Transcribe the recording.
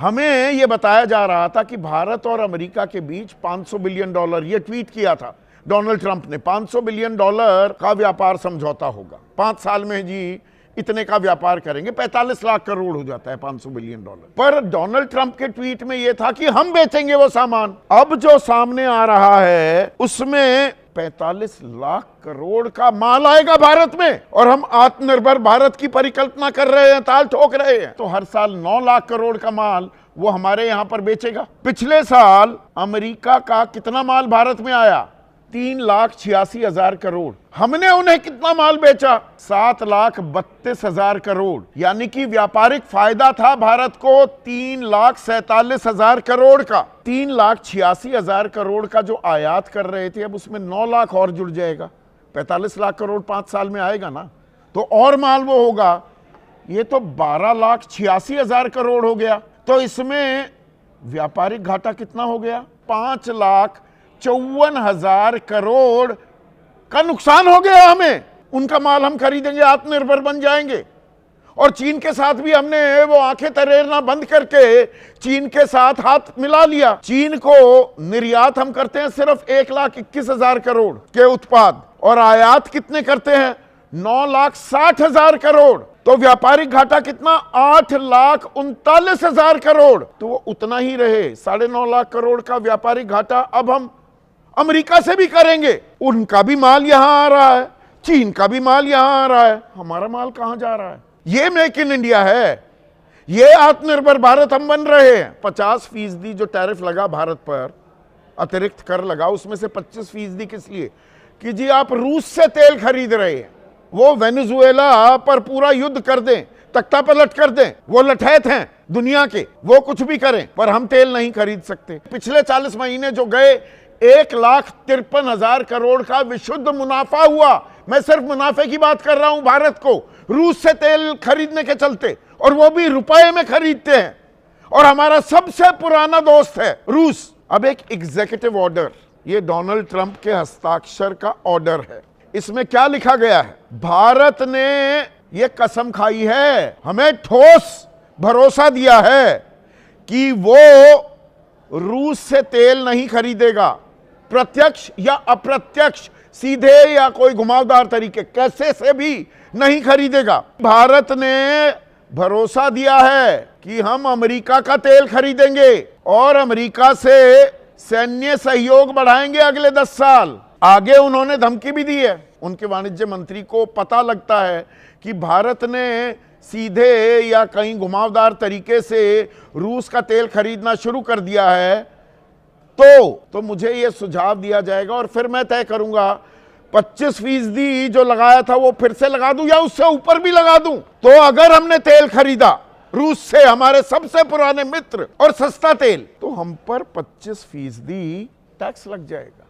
हमें यह बताया जा रहा था कि भारत और अमेरिका के बीच $500 बिलियन, यह ट्वीट किया था डोनाल्ड ट्रंप ने, $500 बिलियन का व्यापार समझौता होगा 5 साल में जी, इतने का व्यापार करेंगे। 45 लाख करोड़ हो जाता है $500 बिलियन। पर डोनाल्ड ट्रंप के ट्वीट में यह था कि हम बेचेंगे वो सामान। अब जो सामने आ रहा है उसमें 45 लाख करोड़ का माल आएगा भारत में, और हम आत्मनिर्भर भारत की परिकल्पना कर रहे हैं, ताल ठोक रहे हैं। तो हर साल 9 लाख करोड़ का माल वो हमारे यहां पर बेचेगा। पिछले साल अमेरिका का कितना माल भारत में आया? 3,86,000 करोड़। हमने उन्हें कितना माल बेचा? 7,32,000 करोड़। यानी कि व्यापारिक फायदा था भारत को 3,47,000 करोड़ का। 3,86,000 करोड़ का जो आयात कर रहे थे, अब उसमें 9 लाख और जुड़ जाएगा। 45 लाख करोड़ 5 साल में आएगा ना, तो और माल वो होगा। ये तो 12,86,000 करोड़ हो गया। तो इसमें व्यापारिक घाटा कितना हो गया? 5,54,000 करोड़ का नुकसान हो गया हमें। उनका माल हम खरीदेंगे, आत्मनिर्भर बन जाएंगे। और चीन के साथ भी हमने वो आंखें तरेरना बंद करके चीन के साथ हाथ मिला लिया। चीन को निर्यात हम करते हैं सिर्फ 1,21,000 करोड़ के उत्पाद, और आयात कितने करते हैं? 9,60,000 करोड़। तो व्यापारिक घाटा कितना? 8,39,000 करोड़। तो वो उतना ही रहे, 9.5 लाख करोड़ का व्यापारिक घाटा अब हम अमेरिका से भी करेंगे। उनका भी माल यहां आ रहा है, चीन का भी माल यहां आ रहा है, हमारा माल कहां जा रहा है? ये मेक इन इंडिया है, ये आत्मनिर्भर भारत हम बन रहे हैं। 50% जो टैरिफ लगा भारत पर, अतिरिक्त कर लगा, उसमें से 25% किस लिए? कि जी आप रूस से तेल खरीद रहे हैं, वो वेनेजुएला पर पूरा युद्ध कर दें, तख्ता पलट कर दें, वो लठैत हैं दुनिया के, वो कुछ भी करें, पर हम तेल नहीं खरीद सकते। पिछले 40 महीने जो गए, 1,53,000 करोड़ का विशुद्ध मुनाफा हुआ। मैं सिर्फ मुनाफे की बात कर रहा हूं भारत को, रूस से तेल खरीदने के चलते, और वो भी रुपए में खरीदते हैं, और हमारा सबसे पुराना दोस्त है रूस। अब एक एग्जीक्यूटिव ऑर्डर, ये डोनाल्ड ट्रंप के हस्ताक्षर का ऑर्डर है। इसमें क्या लिखा गया है? भारत ने यह कसम खाई है, हमें ठोस भरोसा दिया है कि वो रूस से तेल नहीं खरीदेगा, प्रत्यक्ष या अप्रत्यक्ष, सीधे या कोई घुमावदार तरीके, कैसे से भी नहीं खरीदेगा। भारत ने भरोसा दिया है कि हम अमेरिका का तेल खरीदेंगे और अमेरिका से सैन्य सहयोग बढ़ाएंगे अगले 10 साल। आगे उन्होंने धमकी भी दी है। उनके वाणिज्य मंत्री को पता लगता है कि भारत ने सीधे या कहीं घुमावदार तरीके से रूस का तेल खरीदना शुरू कर दिया है, तो मुझे यह सुझाव दिया जाएगा और फिर मैं तय करूंगा 25% जो लगाया था वो फिर से लगा दूं या उससे ऊपर भी लगा दूं। तो अगर हमने तेल खरीदा रूस से, हमारे सबसे पुराने मित्र, और सस्ता तेल, तो हम पर 25% टैक्स लग जाएगा।